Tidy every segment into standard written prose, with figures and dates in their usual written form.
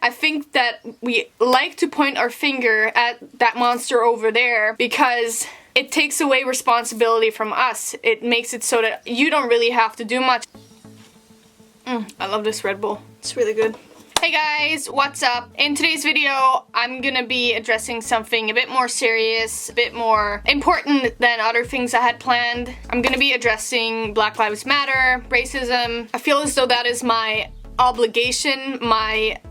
I think that we like to point our finger at that monster over there because it takes away responsibility from us. It makes it so that you don't really have to do much. I love this Red Bull. It's really good. Hey guys, what's up? In today's video, I'm gonna be addressing something a bit more serious, a bit more important than other things I had planned. I'm gonna be addressing Black Lives Matter, racism. I feel as though that is my obligation, my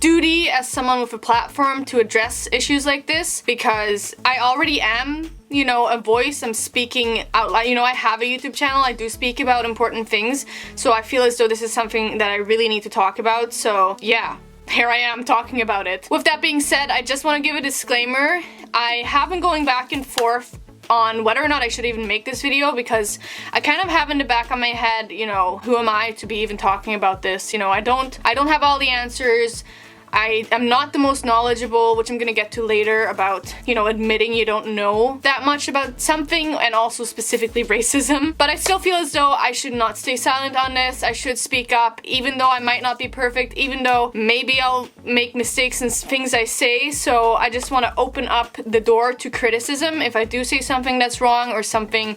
duty as someone with a platform to address issues like this, because I already am, you know, a voice. I'm speaking out loud. You know, I have a YouTube channel. I do speak about important things. So I feel as though this is something that I really need to talk about. So yeah, here I am talking about it. With that being said, I just want to give a disclaimer. I have been going back and forth on whether or not I should even make this video, because I kind of have in the back of my head, you know, who am I to be even talking about this? You know, I don't have all the answers. I am not the most knowledgeable, which I'm gonna get to later, about, you know, admitting you don't know that much about something, and also specifically racism. But I still feel as though I should not stay silent on this. I should speak up, even though I might not be perfect, even though maybe I'll make mistakes in things I say. So I just want to open up the door to criticism if I do say something that's wrong or something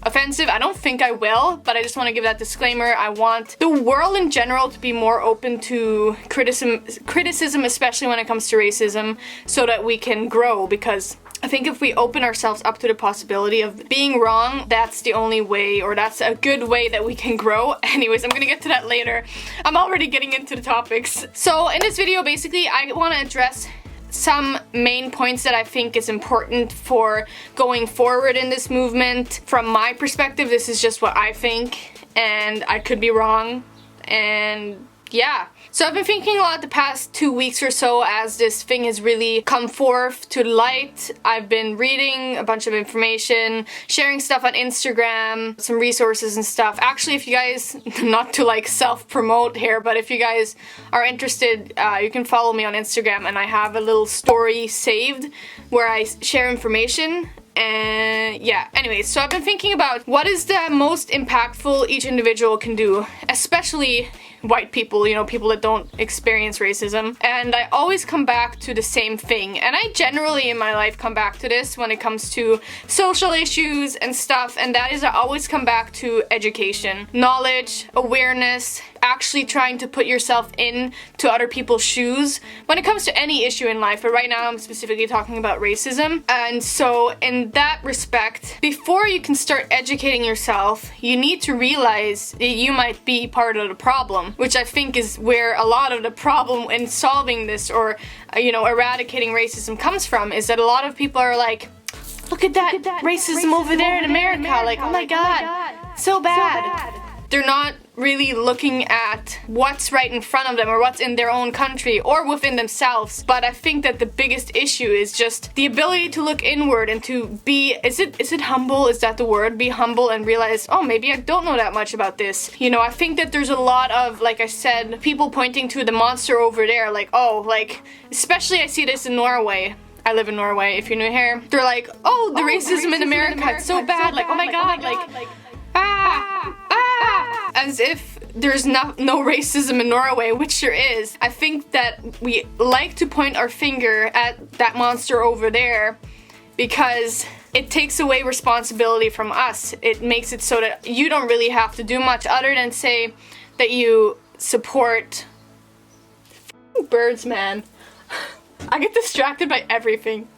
offensive. I don't think I will, but I just want to give that disclaimer. I want the world in general to be more open to criticism, especially when it comes to racism, so that we can grow, because I think if we open ourselves up to the possibility of being wrong, that's the only way, or that's a good way that we can grow. Anyways, I'm gonna get to that later. I'm already getting into the topics. So in this video, basically, I want to address some main points that I think is important for going forward in this movement. From my perspective, this is just what I think, and I could be wrong, and yeah. So I've been thinking a lot the past 2 weeks or so as this thing has really come forth to light. I've been reading a bunch of information, sharing stuff on Instagram, some resources and stuff. Actually, if you guys, not to like self-promote here, but if you guys are interested, you can follow me on Instagram, and I have a little story saved where I share information. And yeah, anyways, so I've been thinking about what is the most impactful each individual can do, especially white people, you know, people that don't experience racism. And I always come back to the same thing, and I generally in my life come back to this when it comes to social issues and stuff, and that is I always come back to education, knowledge, awareness, actually trying to put yourself in to other people's shoes when it comes to any issue in life, but right now I'm specifically talking about racism. And so in that respect, before you can start educating yourself, you need to realize that you might be part of the problem, which I think is where a lot of the problem in solving this, or you know, eradicating racism comes from, is that a lot of people are like, look at that racism over there in America, like, oh my god, so bad. They're not really looking at what's right in front of them, or what's in their own country, or within themselves. But I think that the biggest issue is just the ability to look inward and to be, is it humble? Is that the word? Be humble and realize, oh, maybe I don't know that much about this. You know, I think that there's a lot of, like I said, people pointing to the monster over there, like, oh, like, especially I see this in Norway. I live in Norway, if you're new here. They're like, oh, the racism in America, it's so bad, like, oh my god, like, as if there's no racism in Norway, which there is. I think that we like to point our finger at that monster over there because it takes away responsibility from us. It makes it so that you don't really have to do much other than say that you support birds, man. I get distracted by everything.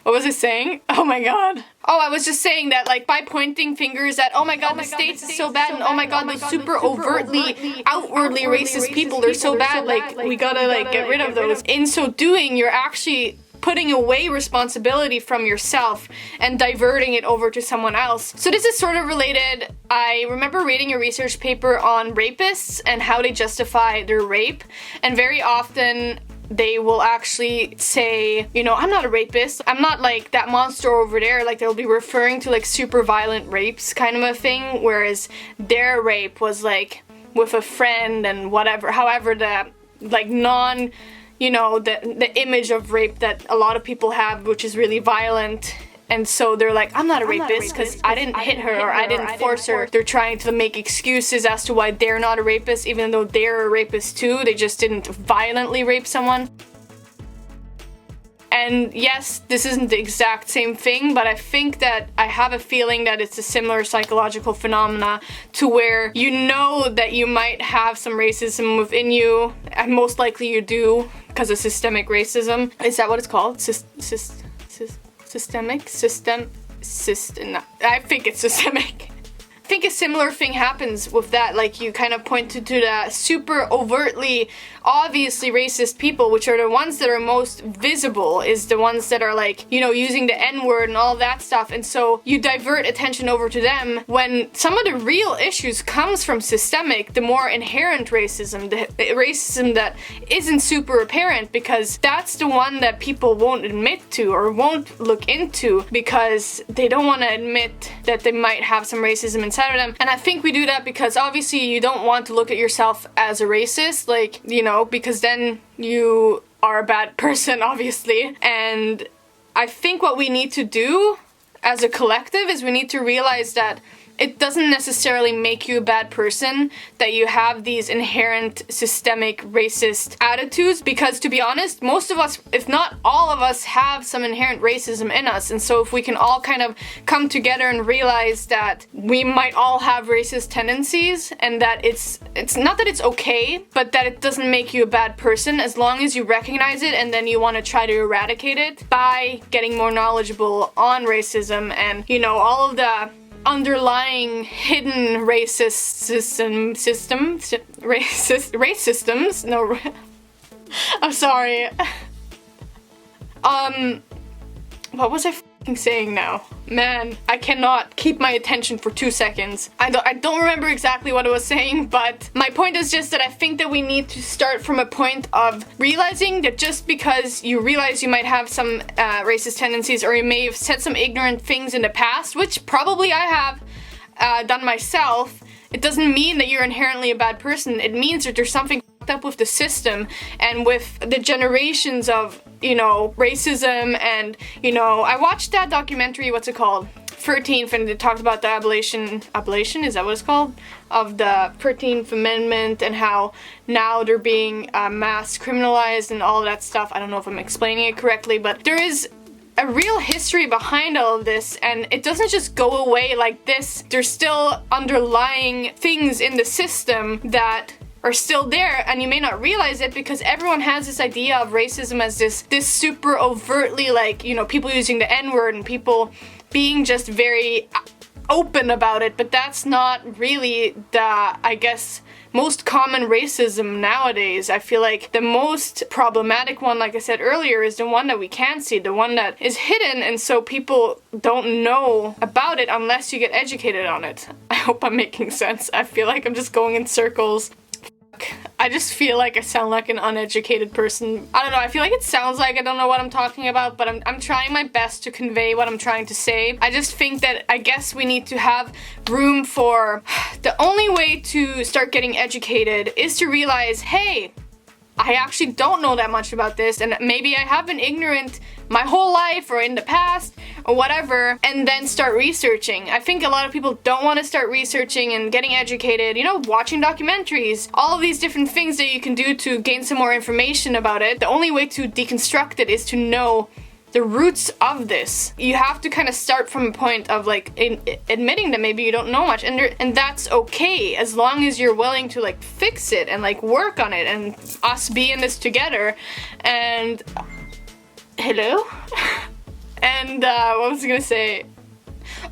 What was I saying? Oh my god. Oh, I was just saying that, like, by pointing fingers at, oh my god, the States is so bad, and oh my god, those super overtly, outwardly racist people, they're so bad, like, we gotta, like, get rid of those. In so doing, you're actually putting away responsibility from yourself and diverting it over to someone else. So this is sort of related. I remember reading a research paper on rapists and how they justify their rape, and very often they will actually say, you know, I'm not a rapist, I'm not like that monster over there, like they'll be referring to like super violent rapes kind of a thing, whereas their rape was like with a friend and whatever, however the like you know, the image of rape that a lot of people have, which is really violent, and so they're like, I'm not a rapist because I didn't hit her or I didn't force her. They're trying to make excuses as to why they're not a rapist, even though they're a rapist too. They just didn't violently rape someone. And yes, this isn't the exact same thing, but I think that I have a feeling that it's a similar psychological phenomena to where you know that you might have some racism within you, and most likely you do because of systemic racism. Is that what it's called? Systemic? I think it's systemic. I think a similar thing happens with that, like you kind of pointed to the super overtly, obviously racist people, which are the ones that are most visible, is the ones that are like, you know, using the N-word and all that stuff, and so you divert attention over to them when some of the real issues comes from systemic, the more inherent racism, the racism that isn't super apparent, because that's the one that people won't admit to or won't look into because they don't want to admit that they might have some racism inside of them. And I think we do that because obviously you don't want to look at yourself as a racist, like, you know, because then you are a bad person, obviously. And I think what we need to do as a collective is we need to realize that it doesn't necessarily make you a bad person that you have these inherent systemic racist attitudes, because to be honest, most of us, if not all of us, have some inherent racism in us. And so if we can all kind of come together and realize that we might all have racist tendencies, and that it's not that it's okay, but that it doesn't make you a bad person as long as you recognize it and then you want to try to eradicate it by getting more knowledgeable on racism and, you know, all of the underlying hidden racist race systems. No, I'm sorry. What was I saying now? Man, I cannot keep my attention for 2 seconds. I don't remember exactly what I was saying, but my point is just that I think that we need to start from a point of realizing that just because you realize you might have some racist tendencies, or you may have said some ignorant things in the past, which probably I have done myself, it doesn't mean that you're inherently a bad person. It means that there's something fucked up with the system and with the generations of, you know, racism. And, you know, I watched that documentary, what's it called? 13th, and it talked about the ablation, is that what it's called? Of the 13th Amendment and how now they're being mass criminalized and all that stuff. I don't know if I'm explaining it correctly, but there is a real history behind all of this, and it doesn't just go away like this. There's still underlying things in the system that are still there, and you may not realize it because everyone has this idea of racism as this super overtly, like, you know, people using the N-word and people being just very open about it, but that's not really the, I guess, most common racism nowadays. I feel like the most problematic one, like I said earlier, is the one that we can't see, the one that is hidden, and so people don't know about it unless you get educated on it. I hope I'm making sense. I feel like I'm just going in circles. I just feel like I sound like an uneducated person. I don't know, I feel like it sounds like I don't know what I'm talking about, but I'm trying my best to convey what I'm trying to say. I just think that I guess we need to have room for... The only way to start getting educated is to realize, hey, I actually don't know that much about this, and maybe I have been ignorant my whole life or in the past or whatever, and then start researching. I think a lot of people don't want to start researching and getting educated, you know, watching documentaries, all of these different things that you can do to gain some more information about it. The only way to deconstruct it is to know the roots of this. You have to kind of start from a point of like admitting that maybe you don't know much, and that's okay as long as you're willing to like fix it and like work on it and us be in this together. And hello? And what was I gonna say?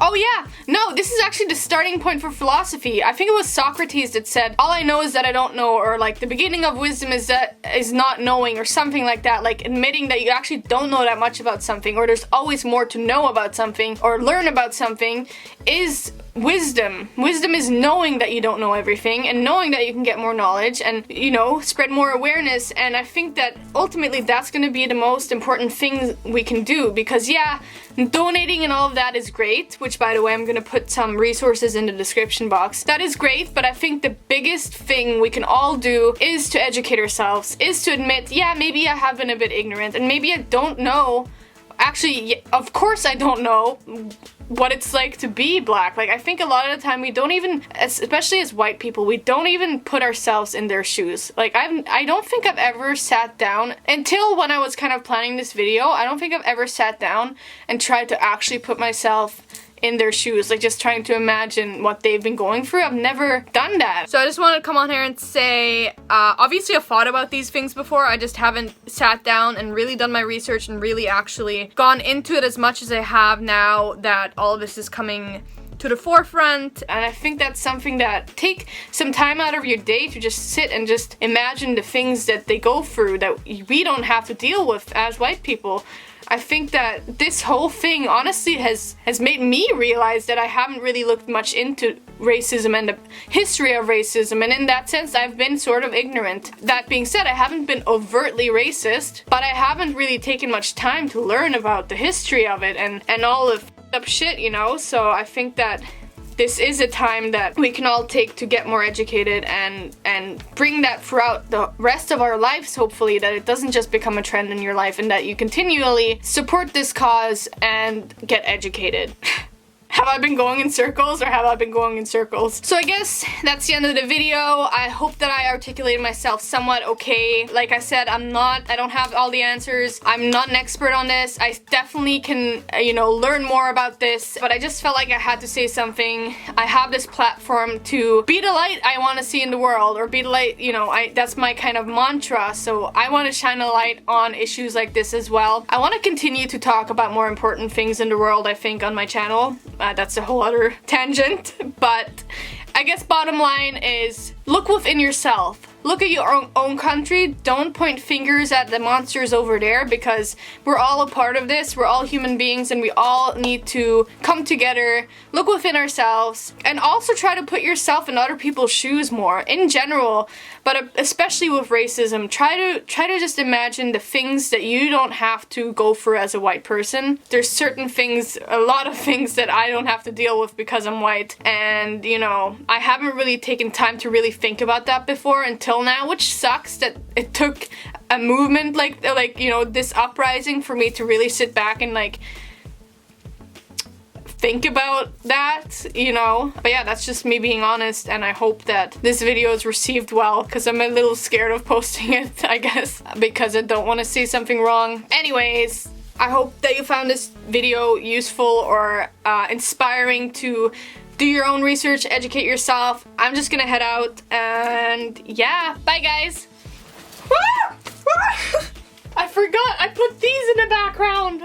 Oh yeah, no, this is actually the starting point for philosophy. I think it was Socrates that said, all I know is that I don't know, or like the beginning of wisdom is not knowing, or something like that. Like admitting that you actually don't know that much about something, or there's always more to know about something or learn about something, is wisdom. Wisdom is knowing that you don't know everything and knowing that you can get more knowledge and, you know, spread more awareness. And I think that ultimately that's going to be the most important thing we can do, because yeah, donating and all of that is great, which by the way, I'm going to put some resources in the description box. That is great, but I think the biggest thing we can all do is to educate ourselves, is to admit, yeah, maybe I have been a bit ignorant and maybe I don't know actually, of course I don't know what it's like to be black. Like, I think a lot of the time we don't even, especially as white people, we don't even put ourselves in their shoes. Like, I don't think I've ever sat down, until when I was kind of planning this video, I don't think I've ever sat down and tried to actually put myself in their shoes, like just trying to imagine what they've been going through. I've never done that. So I just wanted to come on here and say, obviously I've thought about these things before, I just haven't sat down and really done my research and really actually gone into it as much as I have now that all of this is coming to the forefront. And I think that's something that, take some time out of your day to just sit and just imagine the things that they go through that we don't have to deal with as white people. I think that this whole thing honestly has made me realize that I haven't really looked much into racism and the history of racism, and in that sense I've been sort of ignorant. That being said, I haven't been overtly racist, but I haven't really taken much time to learn about the history of it and all the f***ed up shit, you know? So I think that this is a time that we can all take to get more educated and bring that throughout the rest of our lives, hopefully, that it doesn't just become a trend in your life and that you continually support this cause and get educated. Have I been going in circles, or have I been going in circles? So I guess that's the end of the video. I hope that I articulated myself somewhat okay. Like I said, I don't have all the answers. I'm not an expert on this. I definitely can, you know, learn more about this, but I just felt like I had to say something. I have this platform to be the light I want to see in the world, or be the light, you know, that's my kind of mantra. So I want to shine a light on issues like this as well. I want to continue to talk about more important things in the world, I think, on my channel. That's a whole other tangent, but I guess bottom line is, look within yourself. Look at your own country. Don't point fingers at the monsters over there, because we're all a part of this. We're all human beings and we all need to come together, look within ourselves, and also try to put yourself in other people's shoes more in general, but especially with racism. Try to just imagine the things that you don't have to go through as a white person. There's certain things, a lot of things that I don't have to deal with because I'm white, and you know, I haven't really taken time to really think about that before until now, which sucks that it took a movement like you know, this uprising for me to really sit back and like think about that, you know. But yeah, that's just me being honest, and I hope that this video is received well, because I'm a little scared of posting it, I guess, because I don't want to say something wrong. Anyways, I hope that you found this video useful or inspiring to do your own research, educate yourself. I'm just gonna head out, and yeah, bye guys. I forgot I put these in the background.